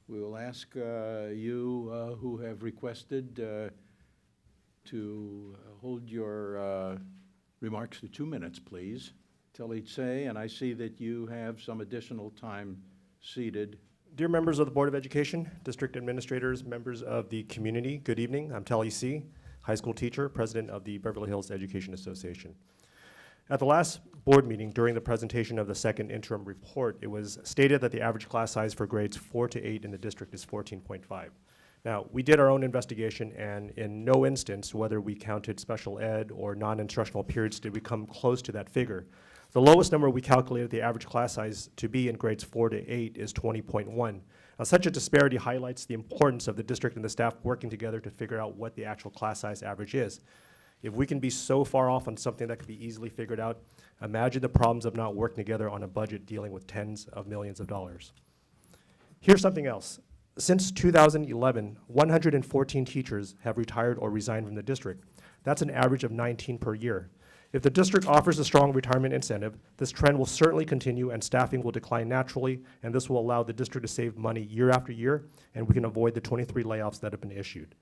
We will ask you who have requested to hold your remarks to 2 minutes, please, till each say, and I see that you have some additional time seated. Dear members of the Board of Education, district administrators, members of the community, good evening. I'm Telly C., high school teacher, president of the Beverly Hills Education Association. At the last board meeting, during the presentation of the second interim report, it was stated that the average class size for grades 4 to 8 in the district is 14.5. Now, we did our own investigation, and in no instance, whether we counted special ed or non-instructional periods, did we come close to that figure. The lowest number we calculated the average class size to be in grades 4 to 8 is 20.1. Now, such a disparity highlights the importance of the district and the staff working together to figure out what the actual class size average is. If we can be so far off on something that could be easily figured out, imagine the problems of not working together on a budget dealing with tens of millions of dollars. Here's something else. Since 2011, 114 teachers have retired or resigned from the district. That's an average of 19 per year. If the district offers a strong retirement incentive, this trend will certainly continue and staffing will decline naturally, and this will allow the district to save money year after year, and we can avoid the 23 layoffs that have been issued.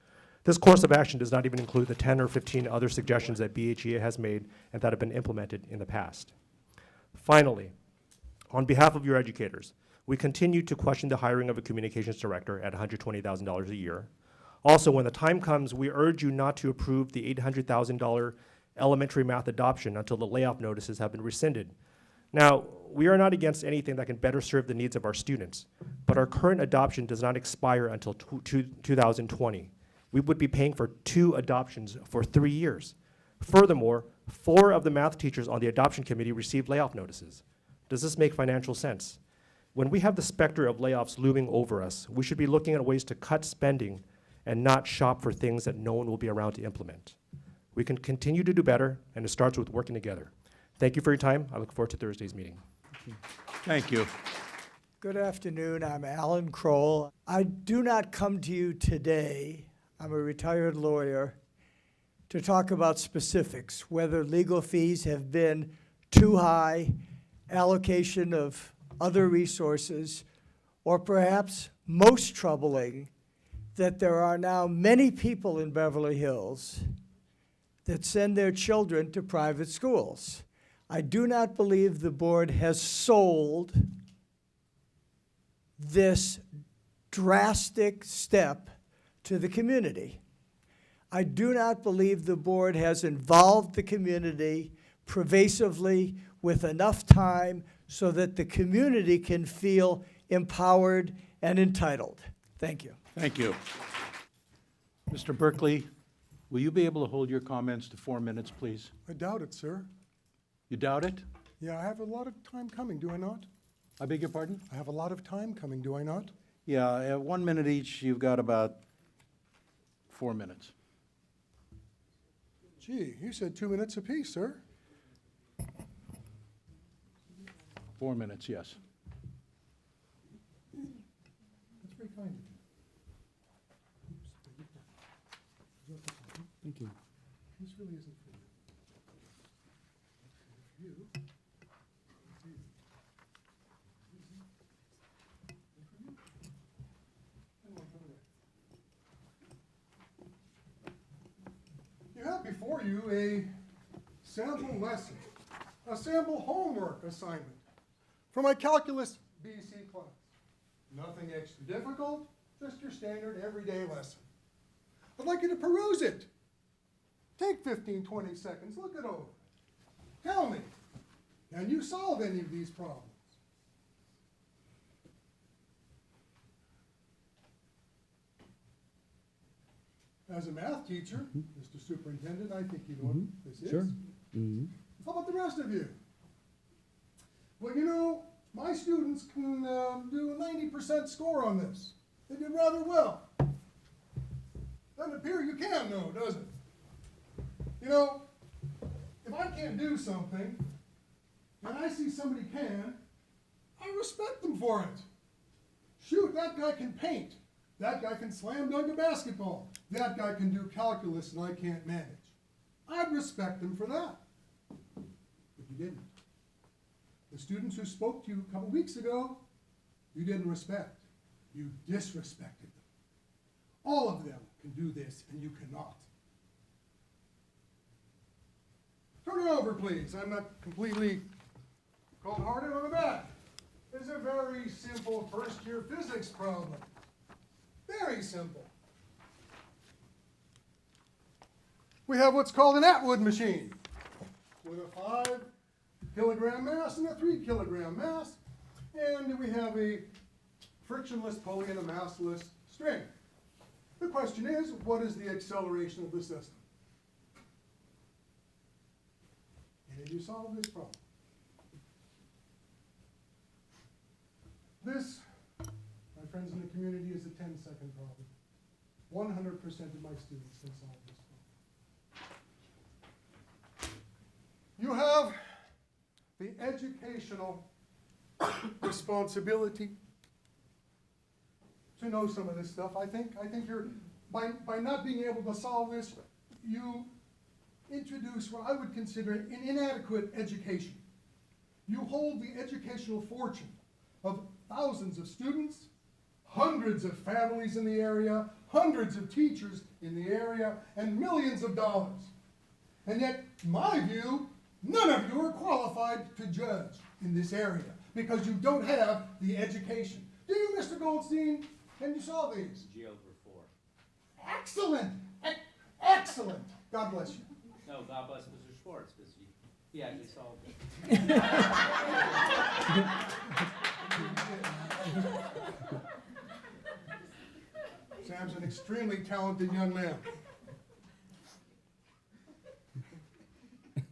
This course of action does not even include the 10 or 15 other suggestions that BHEA has made and that have been implemented in the past. Finally, on behalf of your educators, we continue to question the hiring of a communications director at $120,000 a year. Also, when the time comes, we urge you not to approve the $800,000 elementary math adoption until the layoff notices have been rescinded. Now, we are not against anything that can better serve the needs of our students, but our current adoption does not expire until 2020. We would be paying for 2 adoptions for 3 years. Furthermore, 4 of the math teachers on the adoption committee received layoff notices. Does this make financial sense? When we have the specter of layoffs looming over us, we should be looking at ways to cut spending and not shop for things that no one will be around to implement. We can continue to do better, and it starts with working together. Thank you for your time. I look forward to Thursday's meeting. Thank you. Good afternoon. I'm Alan Kroll. I do not come to you today, I'm a retired lawyer, to talk about specifics, whether legal fees have been too high, allocation of other resources, or perhaps most troubling, that there are now many people in Beverly Hills that send their children to private schools. I do not believe the board has sold this drastic step to the community. I do not believe the board has involved the community pervasively with enough time so that the community can feel empowered and entitled. Thank you. Thank you. Mr. Berkeley, will you be able to hold your comments to 4 minutes, please? I doubt it, sir. You doubt it? Yeah, I have a lot of time coming, do I not? I beg your pardon? I have a lot of time coming, do I not? Yeah, 1 minute each. You've got about 4 minutes. Gee, you said 2 minutes apiece, sir. 4 minutes, yes. That's very kind of you. Thank you. This really isn't for you. For you. You have before you a sample lesson, a sample homework assignment for my calculus BC class. Nothing extra difficult, just your standard everyday lesson. I'd like you to peruse it. Take 15, 20 seconds, look it over. Tell me, can you solve any of these problems? As a math teacher, Mr. Superintendent, I think you know what this Sure. is. How about the rest of you? Well, you know, my students can do a 90% score on this. They did rather well. Doesn't appear you can, though, does it? You know, if I can't do something, and I see somebody can, I respect them for it. Shoot, that guy can paint. That guy can slam dunk a basketball. That guy can do calculus and I can't manage. I'd respect them for that. But you didn't. The students who spoke to you a couple weeks ago, you didn't respect. You disrespected them. All of them can do this, and you cannot. Turn it over, please. I'm not completely cold-hearted on the back. It's a very simple first-year physics problem. Very simple. We have what's called an Atwood machine with a 5-kilogram mass and a 3-kilogram mass. And we have a frictionless pulley and a massless string. The question is, what is the acceleration of the system? And you solve this problem. This, my friends in the community, is a 10-second problem. 100% of my students can solve this problem. You have the educational responsibility to know some of this stuff. I think you're, by not being able to solve this, you introduce what I would consider an inadequate education. You hold the educational fortune of thousands of students, hundreds of families in the area, hundreds of teachers in the area, and millions of dollars. And yet, in my view, none of you are qualified to judge in this area because you don't have the education. Do you, Mr. Goldstein? Can you solve these? G over 4. Excellent! Excellent! God bless you. No, God bless Mr. Schwartz, because he actually solved it. Sam's an extremely talented young man.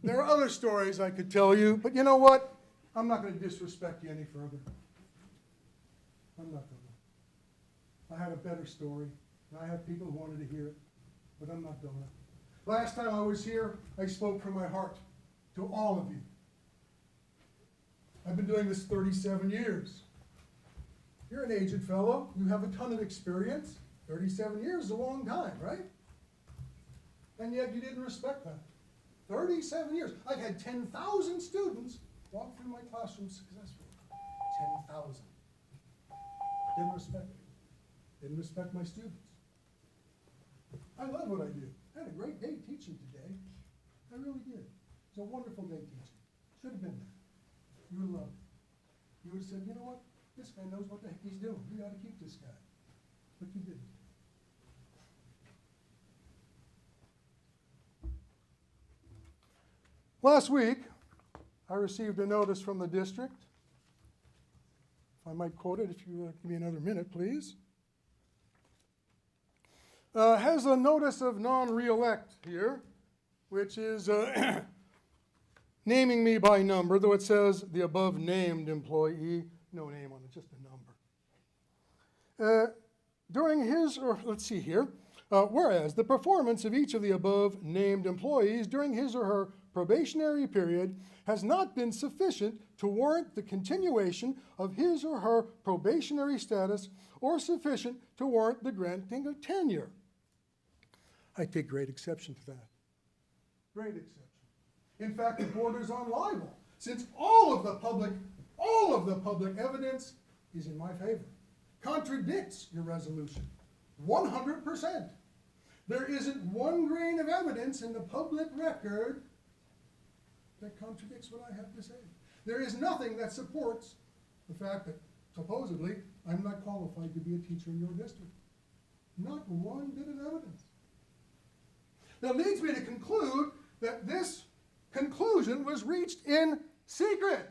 There are other stories I could tell you, but you know what? I'm not going to disrespect you any further. I'm not going to. I had a better story, and I have people who wanted to hear it, but I'm not going to. Last time I was here, I spoke from my heart to all of you. I've been doing this 37 years. You're an aged fellow. You have a ton of experience. 37 years is a long time, right? And yet you didn't respect that. 37 years. I've had 10,000 students walk through my classroom successfully. 10,000. Didn't respect it. Didn't respect my students. I love what I do. I had a great day teaching today. I really did. It was a wonderful day teaching. Should have been there. You would have loved it. You would have said, you know what? This guy knows what the heck he's doing. We got to keep this guy. But you didn't. Last week, I received a notice from the district. If I might quote it, if you give me another minute, please. Has a notice of non-reelect here, which is naming me by number, though it says the above named employee, no name on it, just a number. During his, or let's see here, whereas the performance of each of the above named employees during his or her probationary period has not been sufficient to warrant the continuation of his or her probationary status or sufficient to warrant the granting of tenure. I take great exception to that. Great exception. In fact, it borders on libel, since all of the public evidence is in my favor. Contradicts your resolution. 100%. There isn't one grain of evidence in the public record that contradicts what I have to say. There is nothing that supports the fact that supposedly I'm not qualified to be a teacher in your district. Not one bit of evidence. That leads me to conclude that this conclusion was reached in secret,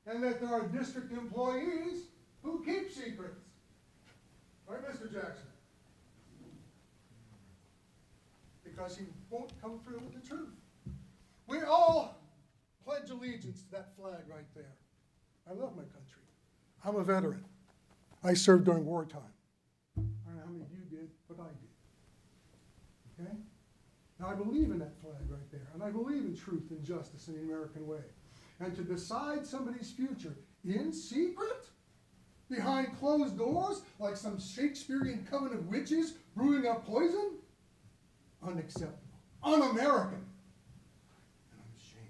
and that there are district employees who keep secrets. Right, Mr. Jackson? Because he won't come through with the truth. We all pledge allegiance to that flag right there. I love my country. I'm a veteran. I served during wartime. I don't know how many of you did, but I did. Okay? Now, I believe in that flag right there, and I believe in truth and justice in the American way. And to decide somebody's future in secret, behind closed doors, like some Shakespearean coven of witches brewing up poison, unacceptable, un-American. And I'm ashamed.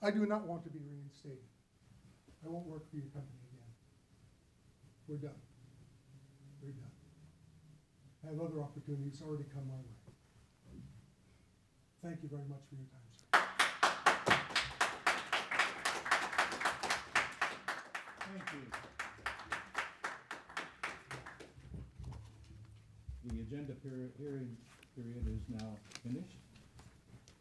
I do not want to be reinstated. I won't work for your company again. We're done. We're done. I have other opportunities already come my way. Thank you very much for your time, sir. Thank you. The agenda hearing period is now finished.